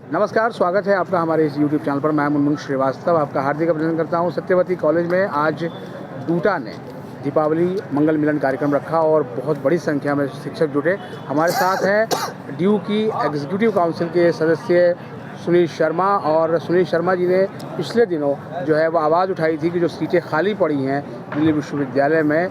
नमस्कार, स्वागत है आपका हमारे इस YouTube चैनल पर। मैं मुनमुन श्रीवास्तव आपका हार्दिक अभिनंदन करता हूं। सत्यवती कॉलेज में आज डूटा ने दीपावली मंगल मिलन कार्यक्रम रखा और बहुत बड़ी संख्या में शिक्षक जुटे। हमारे साथ हैं ड्यू की एग्जीक्यूटिव काउंसिल के सदस्य सुनील शर्मा, और सुनील शर्मा जी ने पिछले दिनों जो है वो आवाज़ उठाई थी कि जो सीटें खाली पड़ी हैं दिल्ली विश्वविद्यालय में,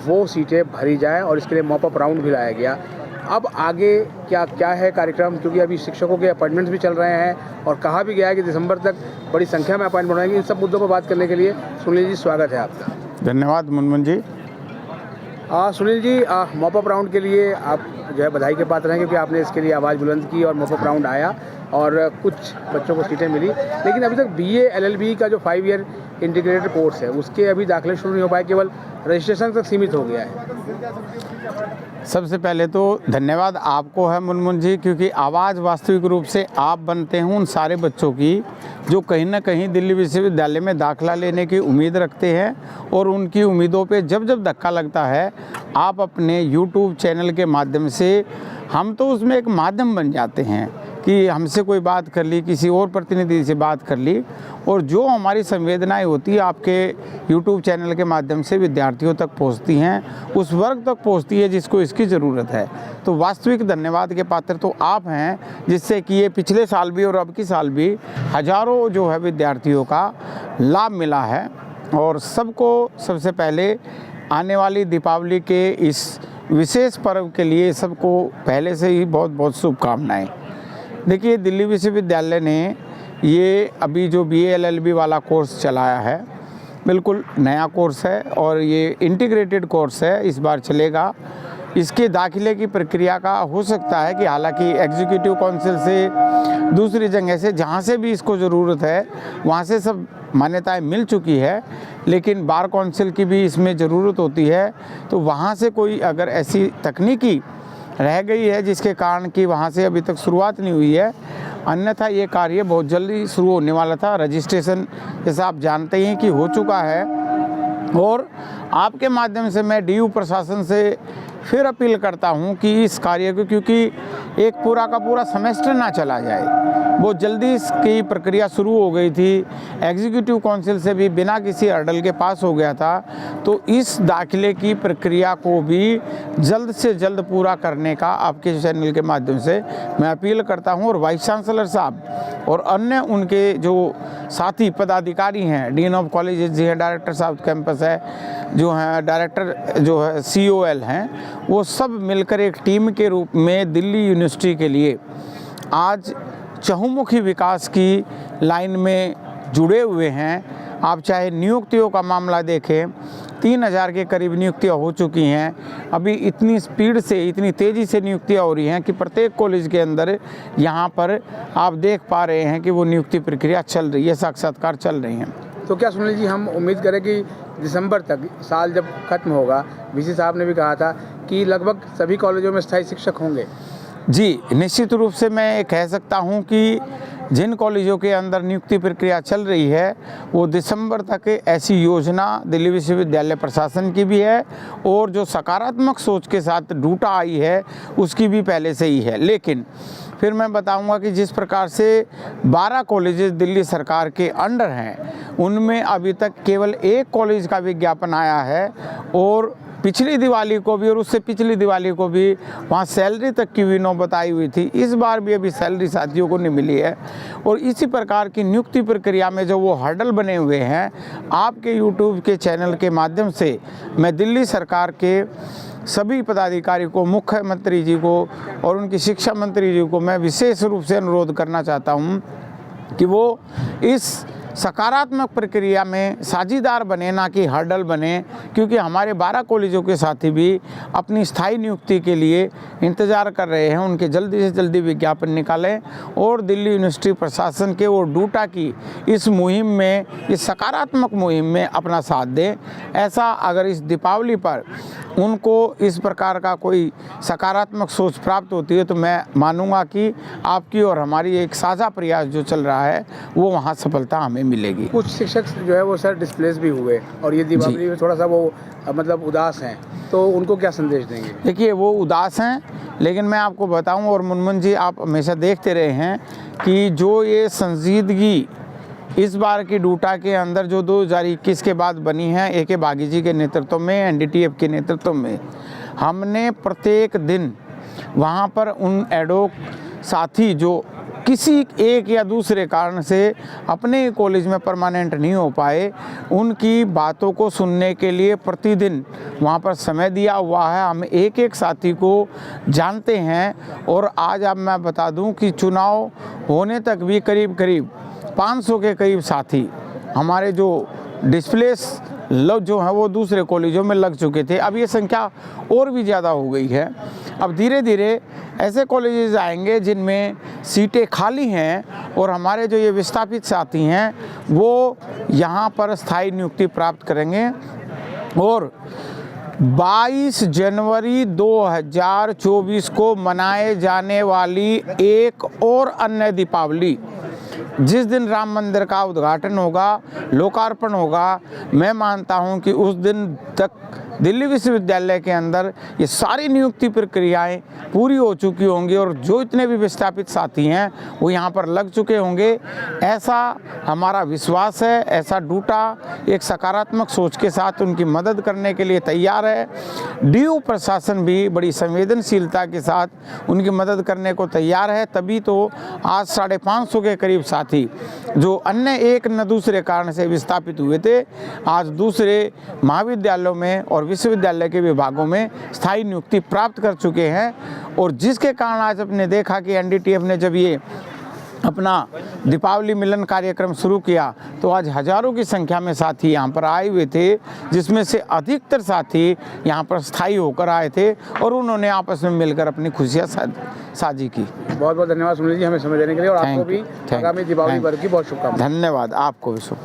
वो सीटें भरी जाएँ और इसके लिए मॉप अप राउंड भी लाया गया। अब आगे क्या है कार्यक्रम, क्योंकि अभी शिक्षकों के अपॉइंटमेंट्स भी चल रहे हैं और कहा भी गया है कि दिसंबर तक बड़ी संख्या में अपॉइंटमेंट होंगे। इन सब मुद्दों पर बात करने के लिए सुनील जी स्वागत है आपका। धन्यवाद मुनमुन जी। Sunil ji, mop up round के लिए आप जो है बधाई के पात्र हैं, क्योंकि आपने इसके लिए आवाज़ बुलंद की और मॉप अप राउंड आया और कुछ बच्चों को सीटें मिली। लेकिन अभी तक BA LLB का जो 5 ईयर इंटीग्रेटेड कोर्स है उसके अभी दाखिले शुरू नहीं हो पाए, केवल रजिस्ट्रेशन तक सीमित हो गया है। सबसे पहले तो धन्यवाद आपको है मुनमुन जी, क्योंकि आवाज़ वास्तविक रूप से आप बनते हैं उन सारे बच्चों की जो कहीं ना कहीं दिल्ली विश्वविद्यालय में दाखिला लेने की उम्मीद रखते हैं, और उनकी उम्मीदों पे जब जब धक्का लगता है आप अपने YouTube चैनल के माध्यम से, हम तो उसमें एक माध्यम बन जाते हैं कि हमसे कोई बात कर ली, किसी और प्रतिनिधि से बात कर ली, और जो हमारी संवेदनाएं होती है आपके YouTube चैनल के माध्यम से विद्यार्थियों तक पहुंचती हैं, उस वर्ग तक पहुंचती है जिसको इसकी ज़रूरत है। तो वास्तविक धन्यवाद के पात्र तो आप हैं, जिससे कि ये पिछले साल भी और अब की साल भी हज़ारों जो है विद्यार्थियों का लाभ मिला है। और सबको सबसे पहले आने वाली दीपावली के इस विशेष पर्व के लिए सबको पहले से ही बहुत बहुत शुभकामनाएँ। देखिए, दिल्ली विश्वविद्यालय ने ये अभी जो BA LLB वाला कोर्स चलाया है, बिल्कुल नया कोर्स है और ये इंटीग्रेटेड कोर्स है, इस बार चलेगा। इसके दाखिले की प्रक्रिया का हो सकता है कि हालांकि एग्जीक्यूटिव काउंसिल से, दूसरी जगह से, जहाँ से भी इसको ज़रूरत है वहाँ से सब मान्यताएं मिल चुकी है, लेकिन बार काउंसिल की भी इसमें ज़रूरत होती है। तो वहाँ से कोई अगर ऐसी तकनीकी रह गई है जिसके कारण कि वहाँ से अभी तक शुरुआत नहीं हुई है, अन्यथा ये कार्य बहुत जल्दी शुरू होने वाला था। रजिस्ट्रेशन जैसा आप जानते हैं कि हो चुका है, और आपके माध्यम से मैं DU प्रशासन से फिर अपील करता हूँ कि इस कार्य को, क्योंकि एक पूरा का पूरा सेमेस्टर ना चला जाए, बहुत जल्दी इसकी प्रक्रिया शुरू हो गई थी, एग्जीक्यूटिव काउंसिल से भी बिना किसी हर्डल के पास हो गया था। तो इस दाखिले की प्रक्रिया को भी जल्द से जल्द पूरा करने का आपके चैनल के माध्यम से मैं अपील करता हूं। और वाइस चांसलर साहब और अन्य उनके जो साथी पदाधिकारी हैं, डीन ऑफ कॉलेजेस जी हैं, डायरेक्टर साहब कैंपस है जो हैं, डायरेक्टर जो है COL हैं, वो सब मिलकर एक टीम के रूप में दिल्ली यूनिवर्सिटी के लिए आज चहुमुखी विकास की लाइन में जुड़े हुए हैं। आप चाहे नियुक्तियों का मामला देखें, 3000 के करीब नियुक्तियां हो चुकी हैं। अभी इतनी स्पीड से, इतनी तेज़ी से नियुक्तियां हो रही हैं कि प्रत्येक कॉलेज के अंदर यहाँ पर आप देख पा रहे हैं कि वो नियुक्ति प्रक्रिया चल रही है, साक्षात्कार चल रही हैं। तो क्या सुनील जी, हम उम्मीद करें कि दिसंबर तक, साल जब खत्म होगा, VC साहब ने भी कहा था कि लगभग सभी कॉलेजों में स्थायी शिक्षक होंगे? जी, निश्चित रूप से मैं कह सकता हूं कि जिन कॉलेजों के अंदर नियुक्ति प्रक्रिया चल रही है वो दिसंबर तक ऐसी योजना दिल्ली विश्वविद्यालय प्रशासन की भी है, और जो सकारात्मक सोच के साथ डूटा आई है उसकी भी पहले से ही है। लेकिन फिर मैं बताऊंगा कि जिस प्रकार से 12 कॉलेजेस दिल्ली सरकार के अंडर हैं, उनमें अभी तक केवल एक कॉलेज का विज्ञापन आया है, और पिछली दिवाली को भी और उससे पिछली दिवाली को भी वहाँ सैलरी तक की भी नौबत आई हुई थी। इस बार भी अभी सैलरी साथियों को नहीं मिली है। और इसी प्रकार की नियुक्ति प्रक्रिया में जो वो हर्डल बने हुए हैं, आपके YouTube के चैनल के माध्यम से मैं दिल्ली सरकार के सभी पदाधिकारी को, मुख्यमंत्री जी को और उनकी शिक्षा मंत्री जी को मैं विशेष रूप से अनुरोध करना चाहता हूँ कि वो इस सकारात्मक प्रक्रिया में साझीदार बने, ना कि हर्डल बने, क्योंकि हमारे 12 कॉलेजों के साथी भी अपनी स्थायी नियुक्ति के लिए इंतज़ार कर रहे हैं। उनके जल्दी से जल्दी विज्ञापन निकालें और दिल्ली यूनिवर्सिटी प्रशासन के और डूटा की इस मुहिम में, इस सकारात्मक मुहिम में अपना साथ दें। ऐसा अगर इस दीपावली पर उनको इस प्रकार का कोई सकारात्मक सोच प्राप्त होती है तो मैं मानूंगा कि आपकी और हमारी एक साझा प्रयास जो चल रहा है वो वहाँ सफलता हमें हमें मिलेगी। कुछ शिक्षक जो है वो सर डिस्प्लेस भी हुए और ये दीपावली में थोड़ा सा वो मतलब उदास हैं, तो उनको क्या संदेश देंगे? देखिए वो उदास हैं, लेकिन मैं आपको बताऊं, और मुनमुन जी आप हमेशा देखते रहे हैं कि जो ये संजीदगी इस बार की डूटा के अंदर जो 2021 के बाद बनी है, ए.के. बागी जी के नेतृत्व में, एनडीटीएफ के नेतृत्व में, हमने प्रत्येक दिन वहाँ पर उन एडोक साथी जो किसी एक या दूसरे कारण से अपने कॉलेज में परमानेंट नहीं हो पाए, उनकी बातों को सुनने के लिए प्रतिदिन वहाँ पर समय दिया हुआ है। हम एक एक साथी को जानते हैं और आज अब मैं बता दूं कि चुनाव होने तक भी करीब करीब 500 के करीब साथी हमारे जो डिस्प्लेस लोग जो हैं वो दूसरे कॉलेजों में लग चुके थे। अब ये संख्या और भी ज़्यादा हो गई है। अब धीरे धीरे ऐसे कॉलेजेस आएंगे जिनमें सीटें खाली हैं और हमारे जो ये विस्थापित साथी हैं वो यहाँ पर स्थायी नियुक्ति प्राप्त करेंगे। और 22 जनवरी 2024 को मनाए जाने वाली एक और अन्य दीपावली, जिस दिन राम मंदिर का उद्घाटन होगा, लोकार्पण होगा, मैं मानता हूं कि उस दिन तक दिल्ली विश्वविद्यालय के अंदर ये सारी नियुक्ति प्रक्रियाएं पूरी हो चुकी होंगी और जो इतने भी विस्थापित साथी हैं वो यहाँ पर लग चुके होंगे। ऐसा हमारा विश्वास है। ऐसा डूटा एक सकारात्मक सोच के साथ उनकी मदद करने के लिए तैयार है। डीयू प्रशासन भी बड़ी संवेदनशीलता के साथ उनकी मदद करने को तैयार है। तभी तो आज 550 के करीब साथी जो अन्य एक न दूसरे कारण से विस्थापित हुए थे, आज दूसरे महाविद्यालयों में और विश्वविद्यालय के विभागों में स्थायी नियुक्ति प्राप्त कर चुके हैं। और जिसके कारण आज आपने देखा कि एनडीटीएफ ने जब ये अपना दीपावली मिलन कार्यक्रम शुरू किया तो आज हजारों की संख्या में साथी यहाँ पर आए हुए थे, जिसमें से अधिकतर साथी यहाँ पर स्थायी होकर आए थे और उन्होंने आपस में मिलकर अपनी खुशियाँ साझी की। बहुत बहुत धन्यवाद सुनील जी हमें समझ देने के लिए, और आपको भी आगामी दीपावली पर्व की बहुत शुभकामनाएं। धन्यवाद, आपको भी शुभकामनाएं।